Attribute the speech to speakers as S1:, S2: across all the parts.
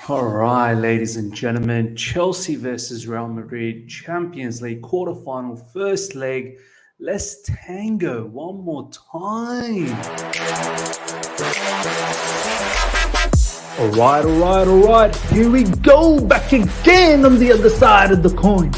S1: All right, ladies and gentlemen, Chelsea versus Real Madrid, Champions League quarterfinal, first leg. Let's tango one more time. All right. Here we go, back again on the other side of the coin.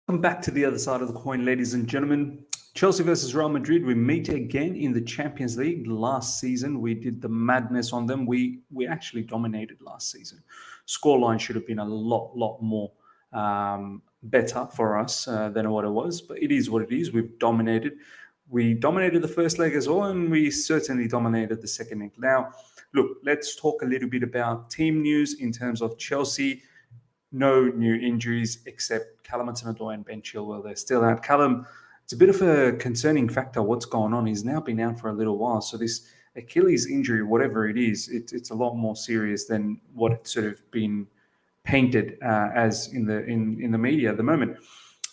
S1: Welcome back to the other side of the coin, ladies and gentlemen. Chelsea versus Real Madrid. We meet again in the Champions League. Last season, we did the madness on them. We actually dominated last season. Scoreline should have been a lot more better for us than what it was, but it is what it is. We've dominated. We dominated the first leg as well, and we certainly dominated the second leg. Now, look, let's talk a little bit about team news in terms of Chelsea. No new injuries except Callum Hudson-Odoi and Ben Chilwell. They're still out. Callum, it's a bit of a concerning factor what's going on. He's now been out for a little while. So this Achilles injury, whatever it is, it's a lot more serious than what it's sort of been painted as in the media at the moment.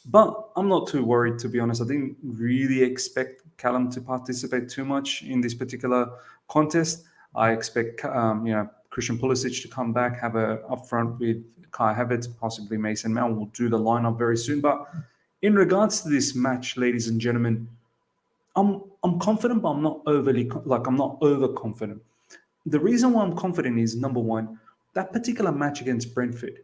S1: But I'm not too worried, to be honest. I didn't really expect Callum to participate too much in this particular contest. I expect Christian Pulisic to come back, have a upfront with Kai Havertz, possibly Mason Mount. We'll do the lineup very soon. But in regards to this match, ladies and gentlemen, I'm confident, but I'm not I'm not overconfident. The reason why I'm confident is, number one, that particular match against Brentford,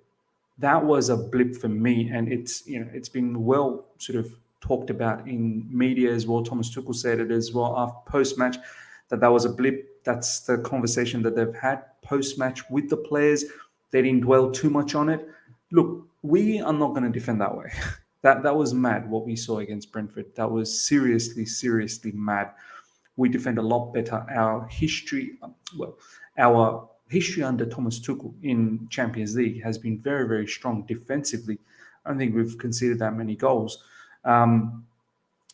S1: that was a blip for me, and it's been well sort of talked about in media as well. Thomas Tuchel said it as well after post-match that was a blip. That's the conversation that they've had post-match with the players. They didn't dwell too much on it. Look, we are not going to defend that way. That was mad what we saw against Brentford. That was seriously mad. We defend a lot better. Our history under Thomas Tuchel in Champions League has been very strong defensively. I don't think we've conceded that many goals.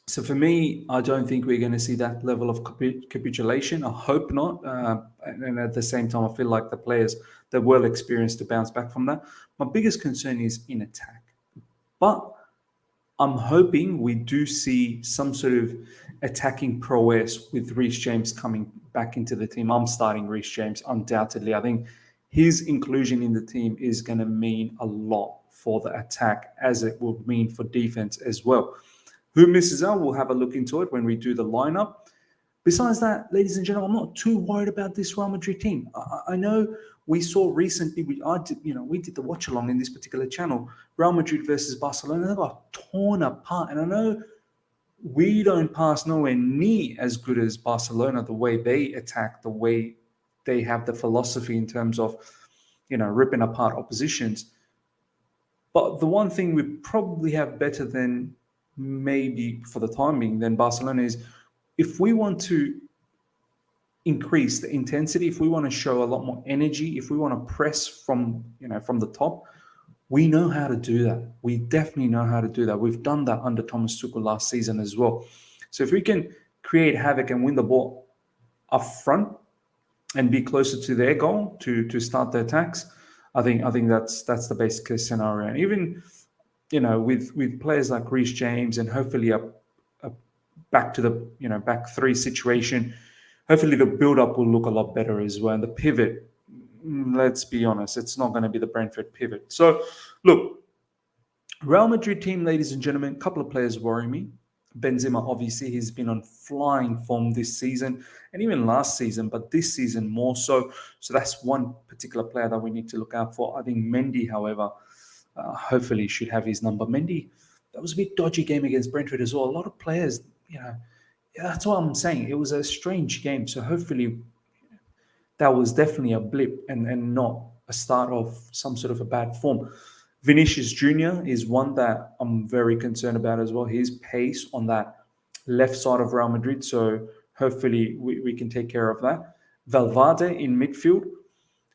S1: So for me, I don't think we're going to see that level of capitulation. I hope not. And at the same time, I feel like the players, they're well experienced to bounce back from that. My biggest concern is in attack. But I'm hoping we do see some sort of attacking prowess with Reece James coming back into the team. I'm starting Reece James, undoubtedly. I think his inclusion in the team is going to mean a lot for the attack, as it will mean for defense as well. Who misses out? We'll have a look into it when we do the lineup. Besides that, ladies and gentlemen, I'm not too worried about this Real Madrid team. I know we saw recently, we did the watch along in this particular channel, Real Madrid versus Barcelona. They got torn apart, and I know we don't pass nowhere near as good as Barcelona. The way they attack, the way they have the philosophy in terms of, ripping apart oppositions. But the one thing we probably have better than, maybe for the time being, than Barcelona is, if we want to increase the intensity, if we want to show a lot more energy, if we want to press from the top, we know how to do that. We definitely know how to do that. We've done that under Thomas Tuchel last season as well. So if we can create havoc and win the ball up front and be closer to their goal to start the attacks, I think that's the best case scenario. And even with players like Reece James and hopefully a back to the back three situation, hopefully the build-up will look a lot better as well. And the pivot, let's be honest, it's not going to be the Brentford pivot. So, look, Real Madrid team, ladies and gentlemen, a couple of players worry me. Benzema, obviously, he's been on flying form this season and even last season, but this season more so. So that's one particular player that we need to look out for. I think Mendy, however, hopefully should have his number. Mendy, that was a bit dodgy game against Brentford as well. A lot of players, that's what I'm saying. It was a strange game. So hopefully that was definitely a blip and not a start of some sort of a bad form. Vinicius Jr. is one that I'm very concerned about as well. His pace on that left side of Real Madrid. So hopefully we can take care of that. Valverde in midfield.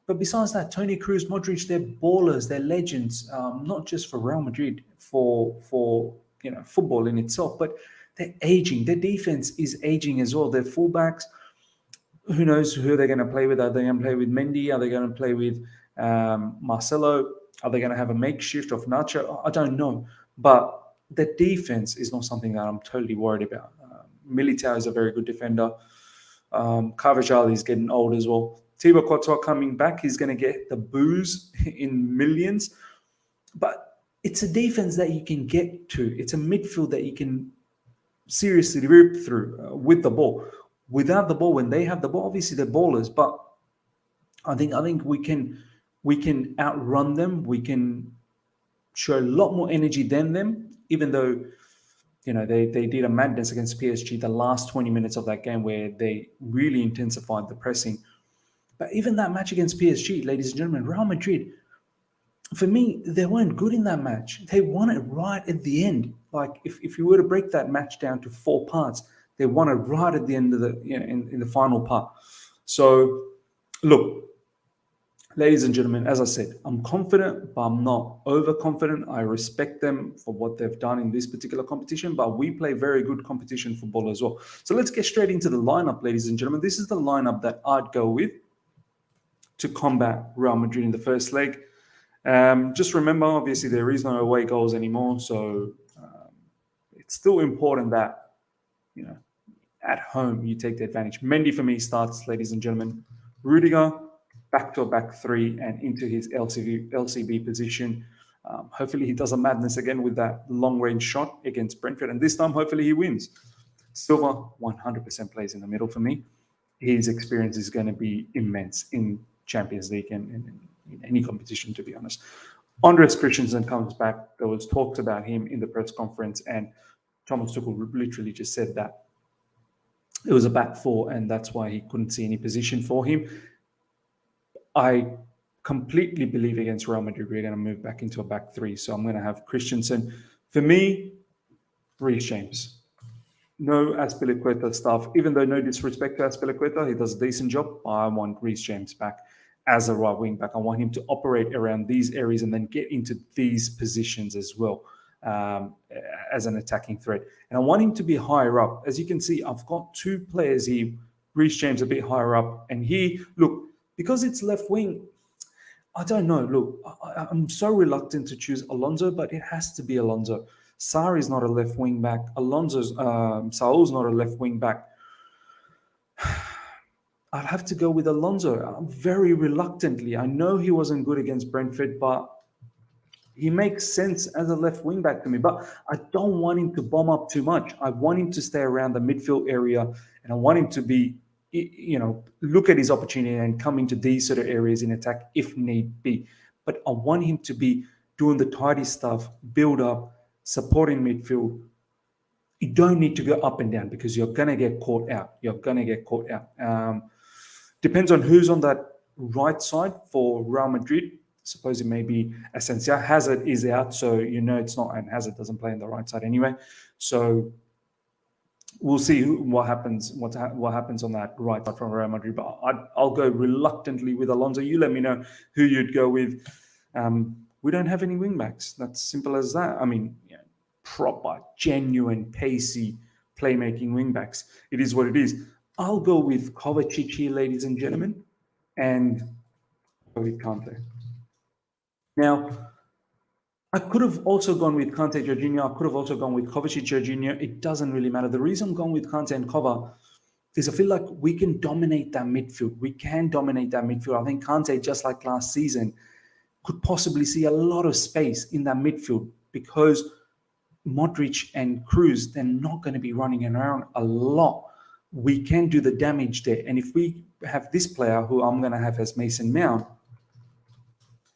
S1: But besides that, Toni Kroos, Modric, they're ballers, they're legends, not just for Real Madrid, for football in itself, but they're aging. Their defense is aging as well. Their fullbacks, who knows who they're going to play with? Are they going to play with Mendy? Are they going to play with Marcelo? Are they going to have a makeshift of Nacho? I don't know. But the defense is not something that I'm totally worried about. Militao is a very good defender. Carvajal is getting old as well. Thibaut Courtois coming back, he's going to get the boos in millions. But it's a defense that you can get to. It's a midfield that you can seriously rip through with the ball. Without the ball, when they have the ball, obviously they're ballers. But I think we can outrun them. We can show a lot more energy than them, even though they did a madness against PSG the last 20 minutes of that game where they really intensified the pressing. But even that match against PSG, ladies and gentlemen, Real Madrid, for me, they weren't good in that match. They won it right at the end. Like if you were to break that match down to 4 parts, they won it right at the end of the in the final part. So look, ladies and gentlemen, as I said, I'm confident, but I'm not overconfident. I respect them for what they've done in this particular competition, but we play very good competition football as well. So let's get straight into the lineup, ladies and gentlemen. This is the lineup that I'd go with to combat Real Madrid in the first leg. Just remember, obviously, there is no away goals anymore, so it's still important that, at home you take the advantage. Mendy for me starts, ladies and gentlemen. Rudiger, back to a back three and into his LCB position. Hopefully he does a madness again with that long-range shot against Brentford, and this time hopefully he wins. Silva 100% plays in the middle for me. His experience is going to be immense in Champions League and in any competition, to be honest. Andres Christensen comes back. There was talks about him in the press conference, and Thomas Tuchel literally just said that it was a back four, and that's why he couldn't see any position for him. I completely believe against Real Madrid, we're going to move back into a back three. So I'm going to have Christensen. For me, Reece James. No Azpilicueta stuff. Even though no disrespect to Azpilicueta, he does a decent job. I want Reece James back as a right wing back. I want him to operate around these areas and then get into these positions as well as an attacking threat. And I want him to be higher up. As you can see, I've got 2 players here. Reece James a bit higher up. And look, because it's left wing, I don't know. Look, I'm so reluctant to choose Alonso, but it has to be Alonso. Sarri's not a left wing back. Saul's not a left wing back. I'd have to go with Alonso very reluctantly. I know he wasn't good against Brentford, but he makes sense as a left wing back to me. But I don't want him to bomb up too much. I want him to stay around the midfield area, and I want him to be, look at his opportunity and come into these sort of areas in attack if need be. But I want him to be doing the tidy stuff, build up, supporting midfield. You don't need to go up and down because you're going to get caught out. Depends on who's on that right side for Real Madrid. Suppose it may be Asensio. Hazard is out, so it's not, and Hazard doesn't play on the right side anyway. So we'll see what happens on that right side from Real Madrid. But I'll go reluctantly with Alonso. You let me know who you'd go with. We don't have any wing backs. That's simple as that. I mean, proper, genuine, pacey, playmaking wing backs. It is what it is. I'll go with Kovacic here, ladies and gentlemen, and go with Kante. Now, I could have also gone with Kante, Jorginho. I could have also gone with Kovacic, Jorginho. It doesn't really matter. The reason I'm going with Kante and Kova is I feel like we can dominate that midfield. I think Kante, just like last season, could possibly see a lot of space in that midfield because Modric and Kroos, they're not going to be running around a lot. We can do the damage there. And if we have this player, who I'm going to have as Mason Mount,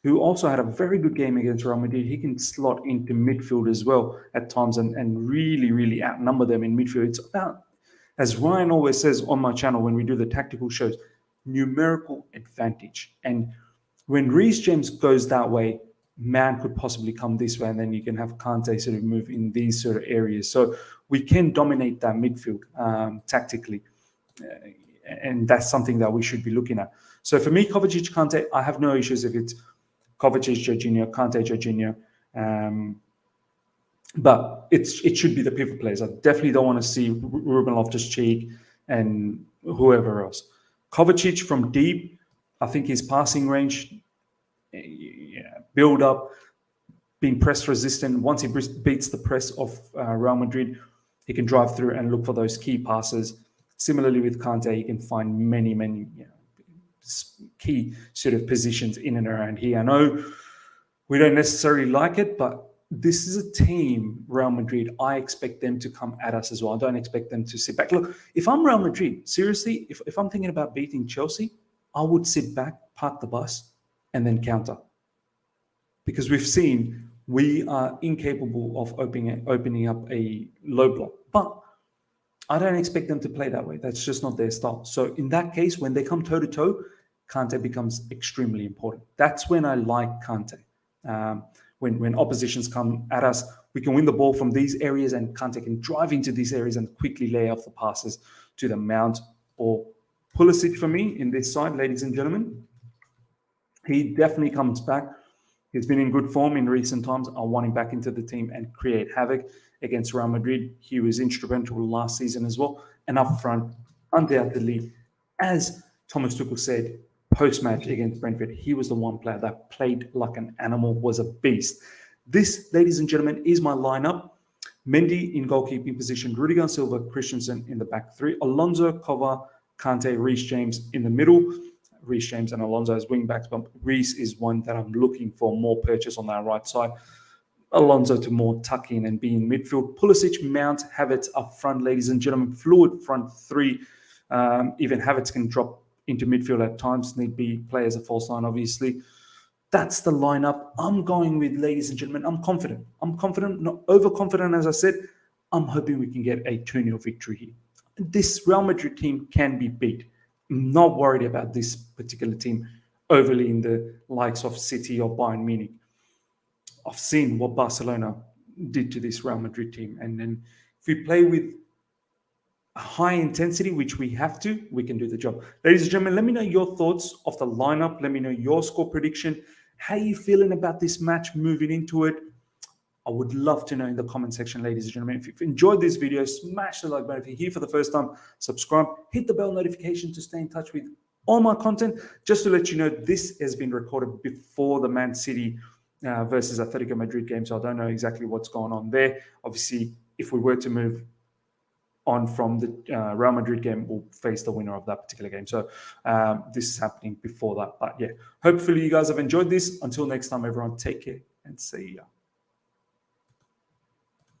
S1: who also had a very good game against Real Madrid, he can slot into midfield as well at times and really, really outnumber them in midfield. It's about, as Ryan always says on my channel when we do the tactical shows, numerical advantage. And when Reece James goes that way, Mount could possibly come this way, and then you can have Kante sort of move in these sort of areas. So we can dominate that midfield tactically, and that's something that we should be looking at. So for me, Kovacic, Kante, I have no issues if it's Kovacic, Jorginho, Kante, Jorginho. But it should be the pivot players. I definitely don't want to see Ruben Loftus-Cheek and whoever else. Kovacic from deep, I think his passing range, build up, being press resistant. Once he beats the press of Real Madrid, he can drive through and look for those key passes. Similarly with Kante, he can find many key sort of positions in and around here. I know we don't necessarily like it, but this is a team, Real Madrid. I expect them to come at us as well. I don't expect them to sit back. Look, if I'm Real Madrid, seriously, if I'm thinking about beating Chelsea, I would sit back, park the bus, and then counter. Because we've seen we are incapable of opening up a low block. But I don't expect them to play that way. That's just not their style. So in that case, when they come toe-to-toe, Kante becomes extremely important. That's when I like Kante. When oppositions come at us, we can win the ball from these areas, and Kante can drive into these areas and quickly lay off the passes to the Mount or Pulisic for me in this side, ladies and gentlemen. He definitely comes back. He's been in good form in recent times. I want him back into the team and create havoc against Real Madrid. He was instrumental last season as well. And up front, undoubtedly, as Thomas Tuchel said post-match against Brentford, he was the one player that played like an animal, was a beast. This, ladies and gentlemen, is my lineup. Mendy in goalkeeping position, Rudiger, Silva, Christensen in the back three, Alonso, Kova, Kante, Reece James in the middle. Reece James and Alonso as wing backs, but Reece is one that I'm looking for more purchase on that right side. Alonso to more tuck in and be in midfield. Pulisic, Mount, Havertz up front, ladies and gentlemen. Fluid front three. Even Havertz can drop into midfield at times. Need be play as a false line, obviously. That's the lineup I'm going with, ladies and gentlemen. I'm confident. Not overconfident, as I said. I'm hoping we can get a 2-0 victory here. This Real Madrid team can be beat. I'm not worried about this particular team overly in the likes of City or Bayern Munich. I've seen what Barcelona did to this Real Madrid team. And then if we play with a high intensity, which we have to, we can do the job. Ladies and gentlemen, let me know your thoughts of the lineup. Let me know your score prediction. How are you feeling about this match moving into it? I would love to know in the comment section, ladies and gentlemen. If you've enjoyed this video, smash the like button. If you're here for the first time, subscribe, hit the bell notification to stay in touch with all my content. Just to let you know, this has been recorded before the Man City versus Atletico Madrid game, so I don't know exactly what's going on there. Obviously, if we were to move on from the Real Madrid game, we'll face the winner of that particular game. So this is happening before that. But yeah, hopefully you guys have enjoyed this. Until next time, everyone, take care and see ya.